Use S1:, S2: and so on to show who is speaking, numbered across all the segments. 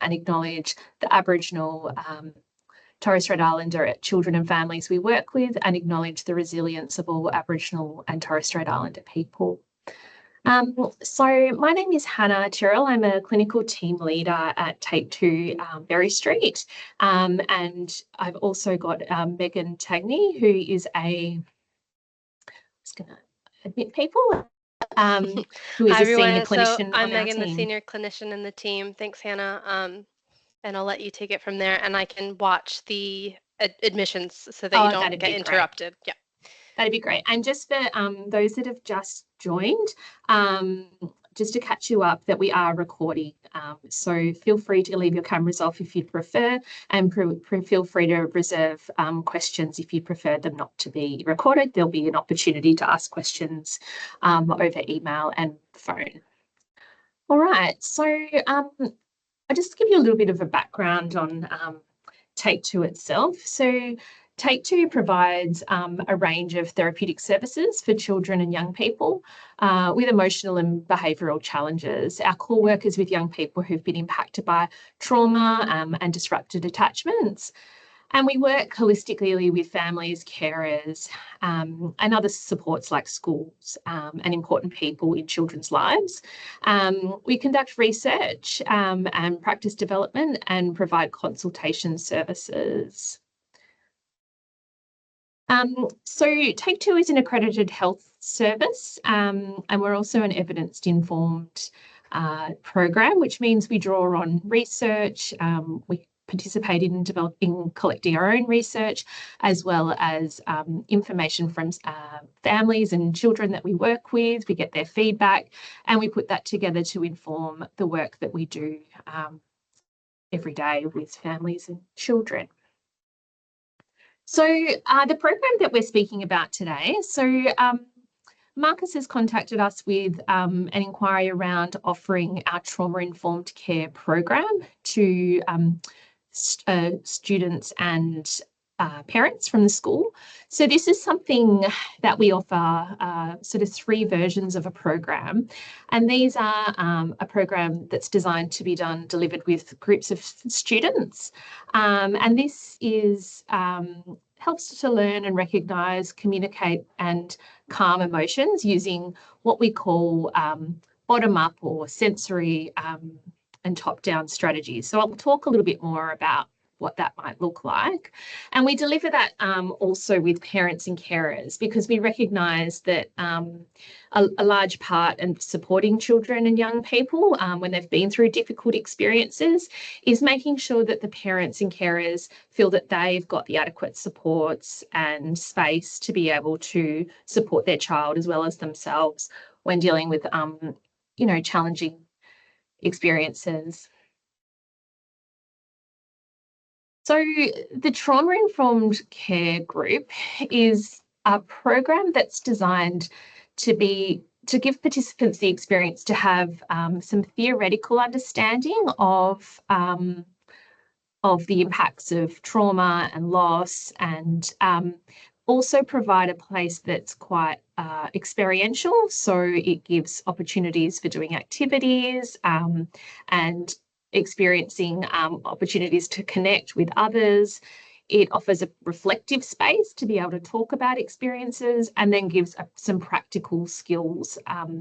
S1: and acknowledge the Aboriginal, Torres Strait Islander children and families we work with, and acknowledge the resilience of all Aboriginal and Torres Strait Islander people. So my name is Hannah Tyrrell. I'm a clinical team leader at Take Two Berry Street, and I've also got Megan Tagney, who is I'm just going to admit people, who is
S2: Hi,
S1: a senior
S2: everyone.
S1: clinician
S2: I'm
S1: on our
S2: Megan, the
S1: team.
S2: senior clinician in the team. Thanks, Hannah. And I'll let you take it from there, and I can watch the admissions so that you don't get interrupted. Yeah.
S1: That'd be great. And just for those that have just joined, just to catch you up, that we are recording. So feel free to leave your cameras off if you'd prefer, and feel free to reserve questions if you prefer them not to be recorded. There'll be an opportunity to ask questions over email and phone. All right. So I'll just give you a little bit of a background on Take Two itself. So Take Two provides a range of therapeutic services for children and young people with emotional and behavioural challenges. Our core work is with young people who've been impacted by trauma and disrupted attachments. And we work holistically with families, carers, and other supports like schools and important people in children's lives. We conduct research and practice development and provide consultation services. So Take Two is an accredited health service, and we're also an evidence-informed program, which means we draw on research. We participate in developing, collecting our own research, as well as information from families and children that we work with. We get their feedback, and we put that together to inform the work that we do every day with families and children. So the program that we're speaking about today, Marcus has contacted us with an inquiry around offering our trauma-informed care program to students and parents from the school. So this is something that we offer sort of 3 versions of a program, and these are a program that's designed to be delivered with groups of students, and this is helps to learn and recognise, communicate and calm emotions using what we call bottom-up or sensory and top-down strategies. So I'll talk a little bit more about what that might look like. And we deliver that also with parents and carers, because we recognise that a large part in supporting children and young people when they've been through difficult experiences is making sure that the parents and carers feel that they've got the adequate supports and space to be able to support their child as well as themselves when dealing with challenging experiences. So the Trauma-Informed Care Group is a program that's designed to give participants the experience to have some theoretical understanding of the impacts of trauma and loss, and also provide a place that's quite experiential. So it gives opportunities for doing activities and experiencing opportunities to connect with others. It offers a reflective space to be able to talk about experiences, and then gives some practical skills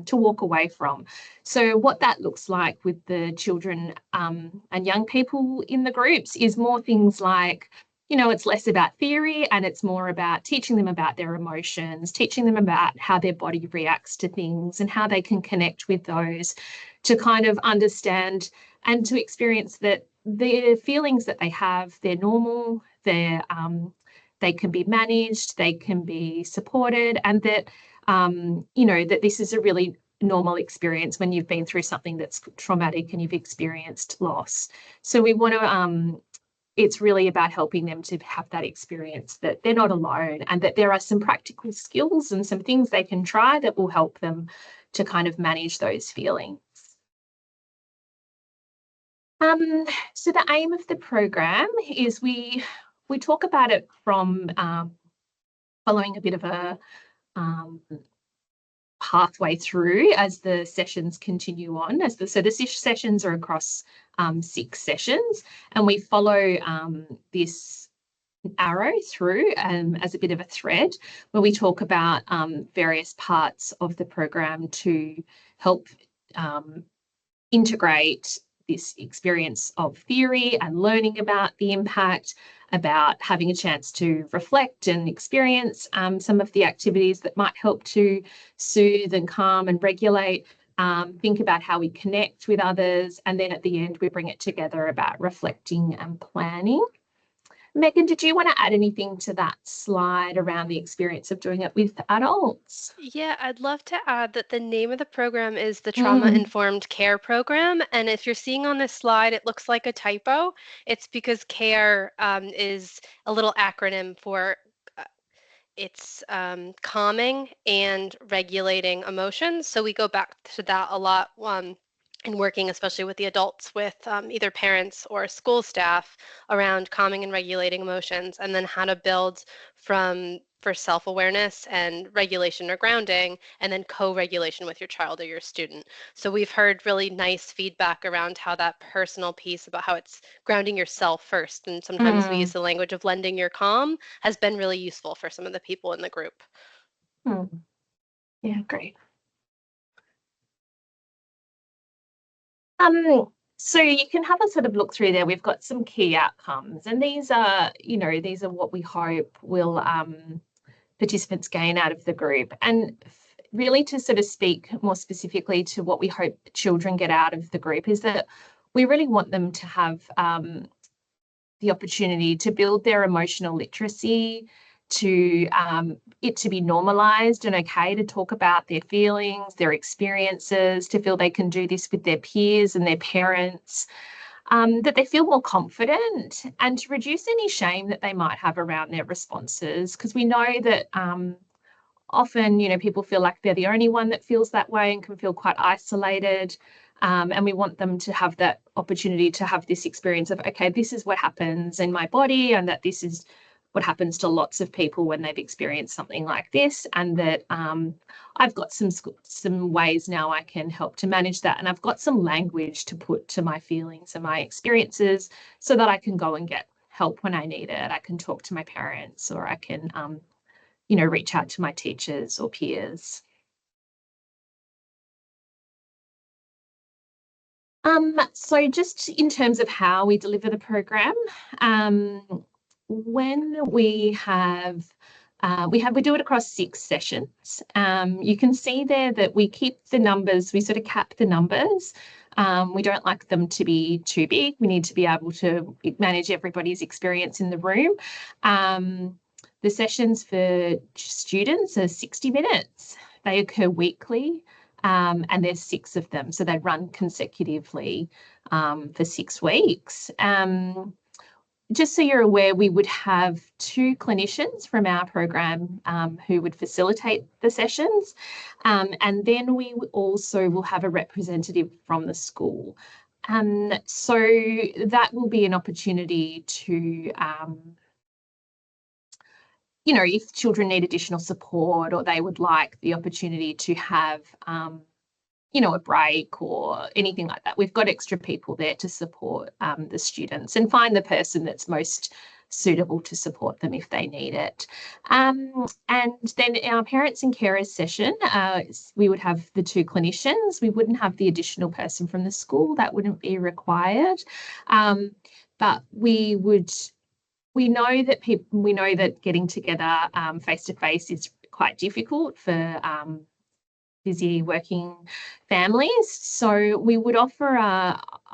S1: to walk away from. So what that looks like with the children and young people in the groups is more things like, it's less about theory and it's more about teaching them about their emotions, teaching them about how their body reacts to things and how they can connect with those to kind of understand and to experience that the feelings that they have, they're normal, they can be managed, they can be supported, and that, that this is a really normal experience when you've been through something that's traumatic and you've experienced loss. So we want to, it's really about helping them to have that experience that they're not alone, and that there are some practical skills and some things they can try that will help them to kind of manage those feelings. So the aim of the program is we talk about it from following a bit of a pathway through as the sessions continue on. So the sessions are across 6 sessions, and we follow this arrow through as a bit of a thread where we talk about various parts of the program to help integrate this experience of theory and learning about the impact, about having a chance to reflect and experience some of the activities that might help to soothe and calm and regulate, think about how we connect with others, and then at the end we bring it together about reflecting and planning. Megan, did you want to add anything to that slide around the experience of doing it with adults?
S2: Yeah, I'd love to add that the name of the program is the Trauma Informed Care Program. And if you're seeing on this slide, it looks like a typo. It's because CARE is a little acronym for it's calming and regulating emotions. So we go back to that a lot in working, especially with the adults, with either parents or school staff around calming and regulating emotions, and then how to build for self-awareness and regulation or grounding, and then co-regulation with your child or your student. So we've heard really nice feedback around how that personal piece about how it's grounding yourself first, and sometimes we use the language of lending your calm, has been really useful for some of the people in the group.
S1: Yeah, great. So you can have a sort of look through there. We've got some key outcomes, and these are what we hope will participants gain out of the group. And really, to sort of speak more specifically to what we hope children get out of the group, is that we really want them to have the opportunity to build their emotional literacy, to it to be normalized and okay to talk about their feelings, their experiences, to feel they can do this with their peers and their parents, that they feel more confident, and to reduce any shame that they might have around their responses, because we know that often, people feel like they're the only one that feels that way and can feel quite isolated. And we want them to have that opportunity to have this experience of, okay, this is what happens in my body, and that this is what happens to lots of people when they've experienced something like this, and that I've got some ways now I can help to manage that, and I've got some language to put to my feelings and my experiences so that I can go and get help when I need it. I can talk to my parents, or I can reach out to my teachers or peers. So just in terms of how we deliver the program, when we do it across 6 sessions. You can see there that we keep the numbers, we sort of cap the numbers. We don't like them to be too big. We need to be able to manage everybody's experience in the room. The sessions for students are 60 minutes. They occur weekly, and there's 6 of them. So they run consecutively for 6 weeks. Just so you're aware, we would have 2 clinicians from our program who would facilitate the sessions. And then we also will have a representative from the school. So that will be an opportunity to if children need additional support, or they would like the opportunity to have, a break or anything like that, we've got extra people there to support the students and find the person that's most suitable to support them if they need it. And then our parents and carers session, we would have the 2 clinicians. We wouldn't have the additional person from the school. That wouldn't be required. But we know that getting together face to face is quite difficult for busy working families. So we would offer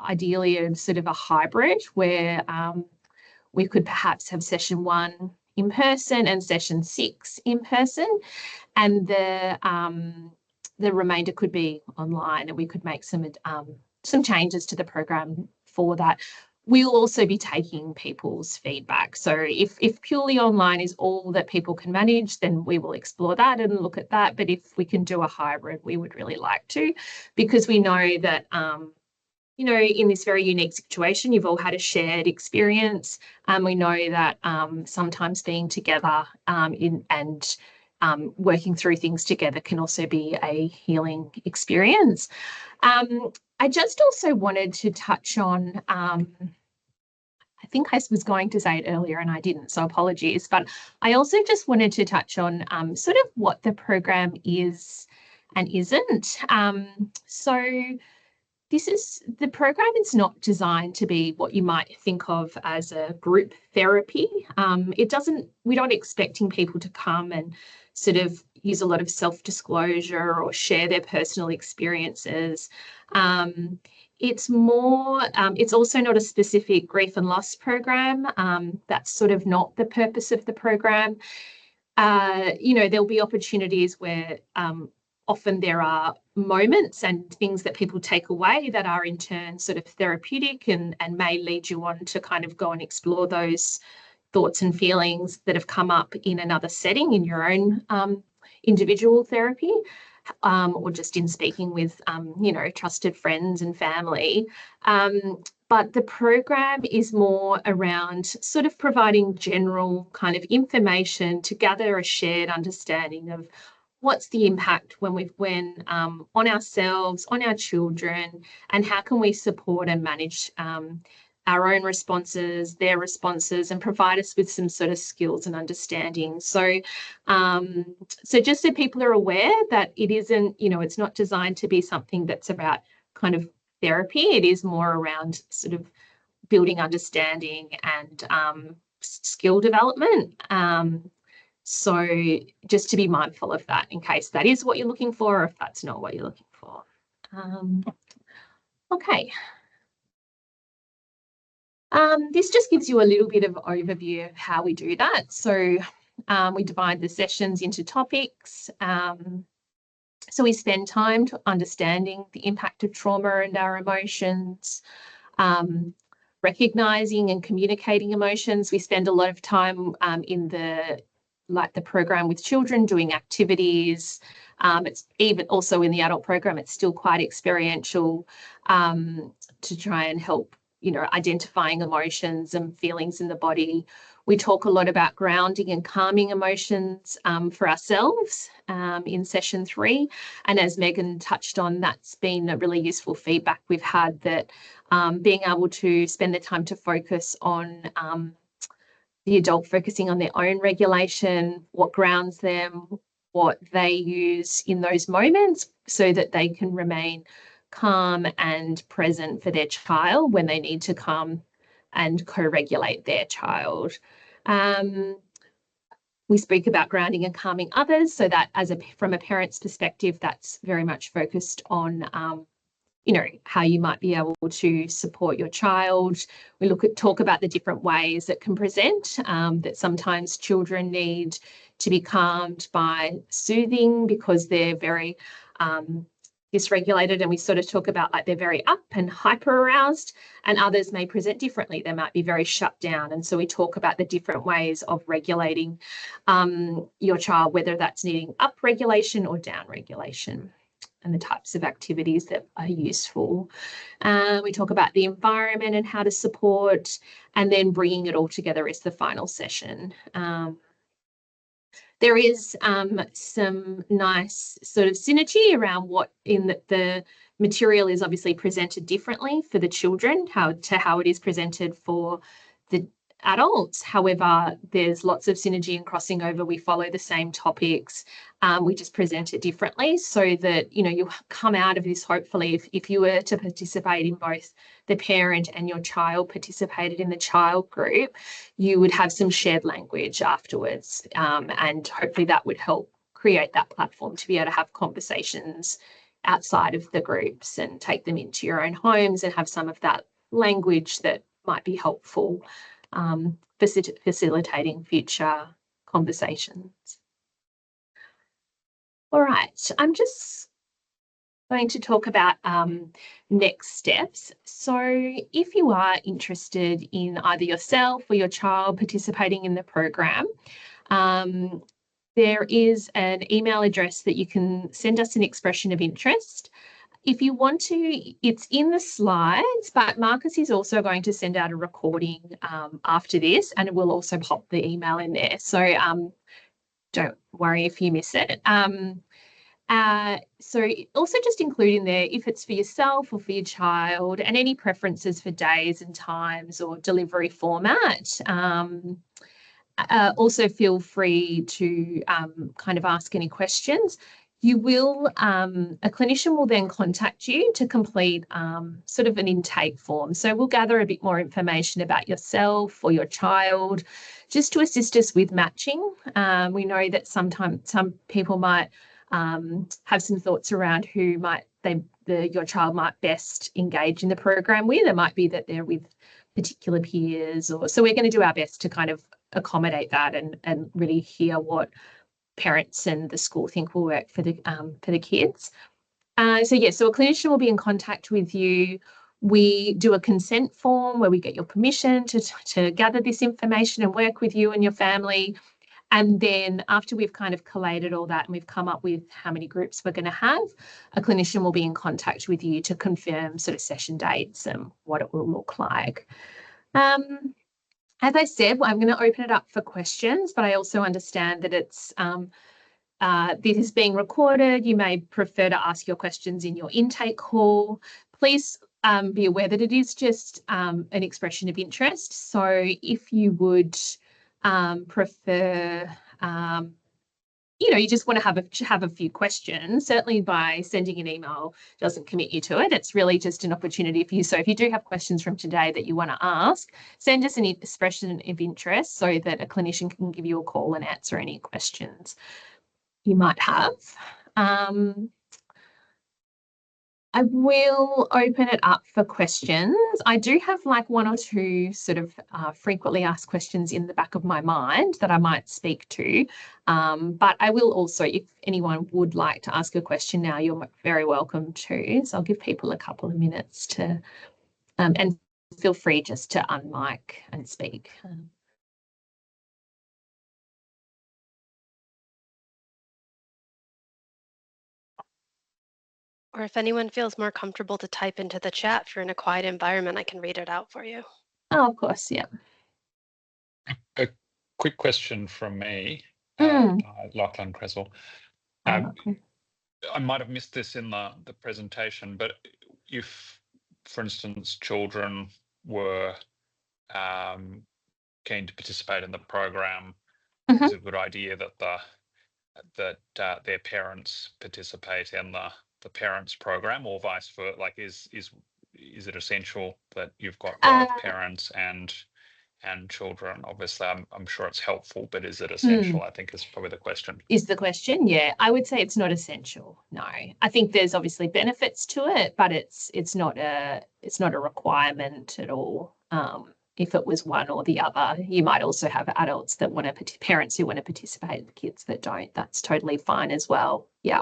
S1: ideally a sort of a hybrid where we could perhaps have session 1 in person and session 6 in person, and the remainder could be online, and we could make some changes to the program for that. We'll also be taking people's feedback. So if purely online is all that people can manage, then we will explore that and look at that. But if we can do a hybrid, we would really like to, because we know that, in this very unique situation, you've all had a shared experience. We know that sometimes being together and working through things together can also be a healing experience. I just also wanted to touch on, I think I was going to say it earlier and I didn't, so apologies, but I also just wanted to touch on sort of what the program is and isn't. So the program is not designed to be what you might think of as a group therapy. We don't expecting people to come and sort of use a lot of self-disclosure or share their personal experiences. It's also not a specific grief and loss program. That's sort of not the purpose of the program. There'll be opportunities where often there are moments and things that people take away that are in turn sort of therapeutic and may lead you on to kind of go and explore those thoughts and feelings that have come up in another setting in your own individual therapy, or just in speaking with, trusted friends and family. But the program is more around sort of providing general kind of information to gather a shared understanding of what's the impact when on ourselves, on our children, and how can we support and manage our own responses, their responses, and provide us with some sort of skills and understanding. So just so people are aware that it isn't, it's not designed to be something that's about kind of therapy. It is more around sort of building understanding and skill development. So just to be mindful of that in case that is what you're looking for or if that's not what you're looking for. Okay. This just gives you a little bit of overview of how we do that. So we divide the sessions into topics. So we spend time understanding the impact of trauma and our emotions, recognizing and communicating emotions. We spend a lot of time in the program with children doing activities. It's even also in the adult program, it's still quite experiential to try and help, identifying emotions and feelings in the body. We talk a lot about grounding and calming emotions for ourselves in session 3. And as Megan touched on, that's been a really useful feedback we've had, that being able to spend the time to focus on the adult focusing on their own regulation, what grounds them, what they use in those moments so that they can remain calm and present for their child when they need to calm and co-regulate their child. We speak about grounding and calming others, so that from a parent's perspective, that's very much focused on how you might be able to support your child. We talk about the different ways that can present, that sometimes children need to be calmed by soothing because they're very dysregulated, and we sort of talk about they're very up and hyper aroused, and others may present differently. They might be very shut down, and so we talk about the different ways of regulating your child, whether that's needing up regulation or down regulation, and the types of activities that are useful. We talk about the environment and how to support, and then bringing it all together is the final session. There is some nice sort of synergy around what in the material is obviously presented differently for the children, how it is presented for the adults. However, there's lots of synergy and crossing over. We follow the same topics. We just present it differently so that, you'll come out of this, hopefully, if you were to participate in both the parent and your child participated in the child group, you would have some shared language afterwards. And hopefully that would help create that platform to be able to have conversations outside of the groups and take them into your own homes and have some of that language that might be helpful, facilitating future conversations. All right, I'm just going to talk about next steps. So if you are interested in either yourself or your child participating in the program, there is an email address that you can send us an expression of interest. If you want to, it's in the slides, but Marcus is also going to send out a recording after this, and it will also pop the email in there. So don't worry if you miss it. So also just include in there if it's for yourself or for your child, and any preferences for days and times or delivery format. Also feel free to kind of ask any questions. You will, a clinician will then contact you to complete sort of an intake form. So we'll gather a bit more information about yourself or your child, just to assist us with matching. We know that sometimes some people might have some thoughts around who might your child might best engage in the program with. It might be that they're with particular peers, or so we're going to do our best to kind of accommodate that and really hear what parents and the school think will work for the kids. So a clinician will be in contact with you. We do a consent form where we get your permission to gather this information and work with you and your family. And then after we've kind of collated all that and we've come up with how many groups we're going to have, a clinician will be in contact with you to confirm sort of session dates and what it will look like. As I said, I'm going to open it up for questions, but I also understand that it's this is being recorded. You may prefer to ask your questions in your intake call. Please be aware that it is just an expression of interest. So if you would prefer, you just want to have a few questions, certainly by sending an email doesn't commit you to it. It's really just an opportunity for you. So if you do have questions from today that you want to ask, send us an expression of interest so that a clinician can give you a call and answer any questions you might have. I will open it up for questions. I do have like one or two sort of frequently asked questions in the back of my mind that I might speak to. But I will also, if anyone would like to ask a question now, you're very welcome to. So I'll give people a couple of minutes to, and feel free just to unmic and speak.
S2: Or if anyone feels more comfortable to type into the chat, if you're in a quiet environment, I can read it out for you.
S1: Oh, of course, yeah.
S3: A quick question from me, Lachlan Kressel. I might have missed this in the presentation, but if, for instance, children were keen to participate in the program, is it a good idea that their parents participate in the parents program, or vice versa? Like, is it essential that you've got both parents and children? Obviously, I'm sure it's helpful, but is it essential? I think is probably the question.
S1: Is the question? Yeah, I would say it's not essential. No, I think there's obviously benefits to it, but it's not a requirement at all. If it was one or the other, you might also have adults that parents who want to participate, the kids that don't. That's totally fine as well. Yeah.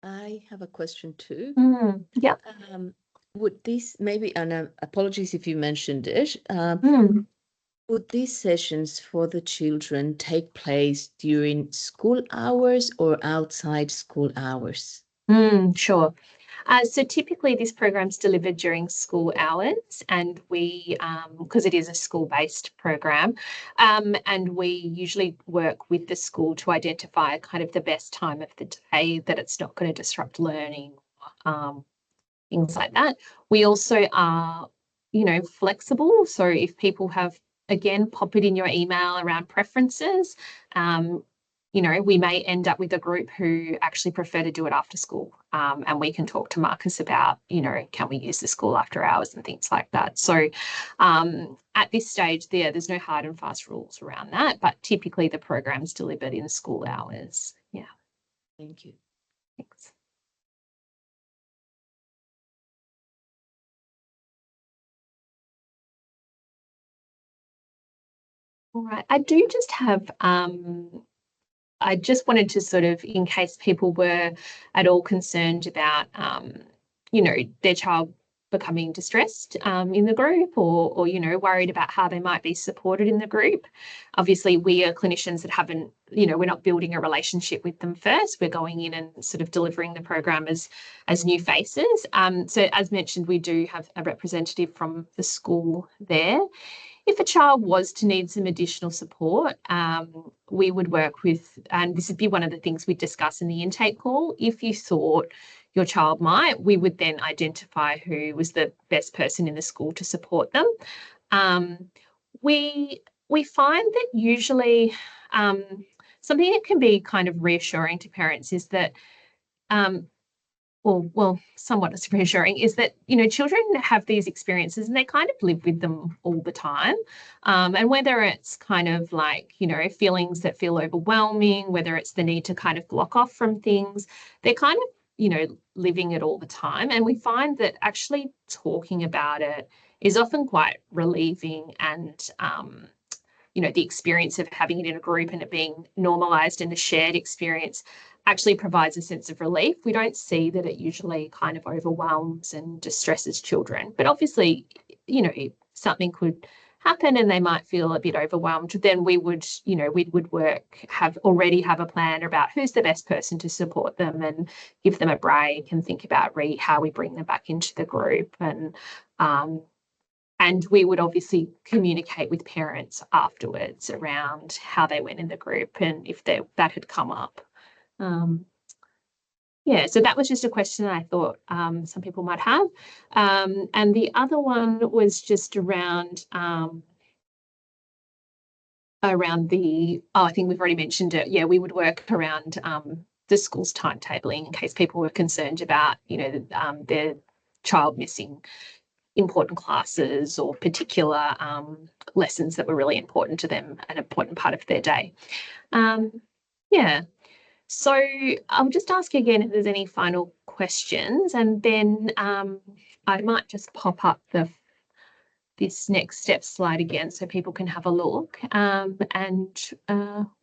S4: I have a question too.
S1: Yeah.
S4: Would this maybe, and apologies if you mentioned it, would these sessions for the children take place during school hours or outside school hours?
S1: Sure. So typically this program's delivered during school hours, and we, because it is a school-based program, and we usually work with the school to identify kind of the best time of the day that it's not going to disrupt learning, things like that. We also are, flexible. So if people have, again, pop it in your email around preferences. We may end up with a group who actually prefer to do it after school, and we can talk to Marcus about, can we use the school after hours and things like that. So at this stage there's no hard and fast rules around that, but typically the program's delivered in school hours. Yeah.
S4: Thank you.
S1: Thanks. All right, I do just have, I just wanted to sort of, in case people were at all concerned about, their child becoming distressed in the group, or worried about how they might be supported in the group. Obviously, we are clinicians that haven't, we're not building a relationship with them first. We're going in and sort of delivering the program as new faces. So as mentioned, we do have a representative from the school there. if a child was to need some additional support, we would work with, and this would be one of the things we discuss in the intake call. If you thought your child might, we would then identify who was the best person in the school to support them. We find that usually something that can be kind of reassuring to parents is that well, somewhat as reassuring is that, you know, children have these experiences and they kind of live with them all the time. And whether it's kind of like, you know, feelings that feel overwhelming, whether it's the need to kind of block off from things, they're kind of, you know, living it all the time. And we find that actually talking about it is often quite relieving, and you know, the experience of having it in a group and it being normalized and a shared experience actually provides a sense of relief. We don't see that it usually kind of overwhelms and distresses children, but obviously, you know, if something could happen and they might feel a bit overwhelmed, then we would, you know, we would already have a plan about who's the best person to support them and give them a break and think about how we bring them back into the group. And we would obviously communicate with parents afterwards around how they went in the group and if that had come up. Yeah, so that was just a question I thought some people might have. And the other one was just around I think we've already mentioned it. Yeah, we would work around the school's timetabling in case people were concerned about, you know, their child missing important classes or particular lessons that were really important to them, an important part of their day. Yeah, so I'll just ask again if there's any final questions, and then I might just pop up this next step slide again so people can have a look, and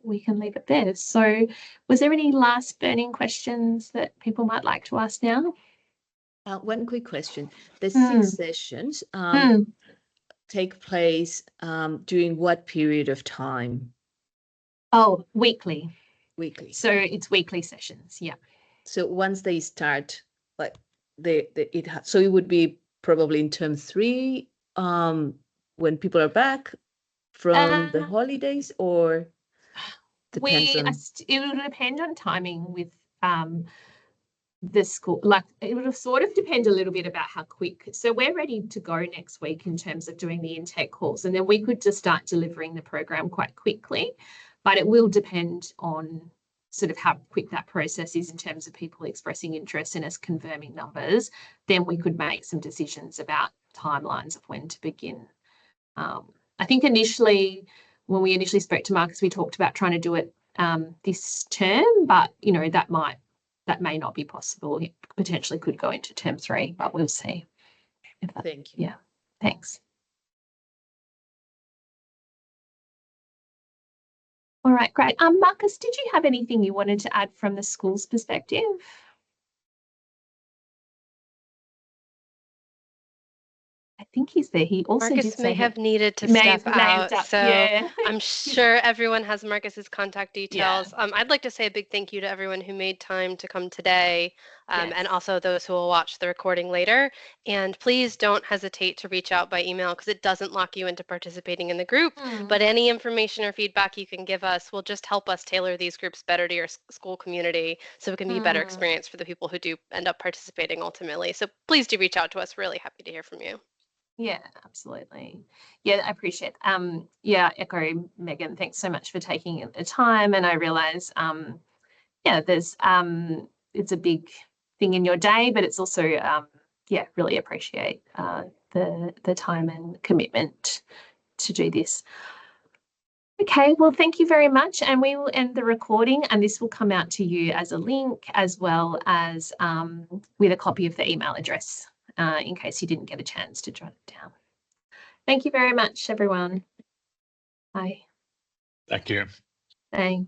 S1: we can leave it there. So was there any last burning questions that people might like to ask now?
S4: One quick question. The 6 sessions take place during what period of time?
S1: Oh, weekly.
S4: Weekly.
S1: So it's weekly sessions, yeah.
S4: So once they start, like so it would be probably in term 3 when people are back from the holidays, or depends
S1: it will depend on timing with the school. Like, it would sort of depend a little bit about how quick. So we're ready to go next week in terms of doing the intake calls, and then we could just start delivering the program quite quickly, but it will depend on sort of how quick that process is in terms of people expressing interest and us confirming numbers. Then we could make some decisions about timelines of when to begin. I think initially, when we initially spoke to Marcus, we talked about trying to do it this term, but, you know, that may not be possible. It potentially could go into term 3, but we'll see.
S4: Thank you.
S1: Yeah, thanks. All right, great. Marcus, did you have anything you wanted to add from the school's perspective? I think he's there. He also
S2: Marcus may have needed to step out, so yeah. I'm sure everyone has Marcus's contact details. Yeah. I'd like to say a big thank you to everyone who made time to come today, yes. And also those who will watch the recording later. And please don't hesitate to reach out by email, because it doesn't lock you into participating in the group, but any information or feedback you can give us will just help us tailor these groups better to your school community, so it can be a better experience for the people who do end up participating ultimately. So please do reach out to us. Really happy to hear from you.
S1: Yeah, absolutely. Yeah, I appreciate it. Yeah, echo Megan, thanks so much for taking the time. And I realize, yeah, there's it's a big thing in your day, but it's also, yeah, really appreciate the time and commitment to do this. Okay, well, thank you very much. And we will end the recording, and this will come out to you as a link, as well as with a copy of the email address, in case you didn't get a chance to jot it down. Thank you very much, everyone. Bye.
S3: Thank you.
S1: Thanks.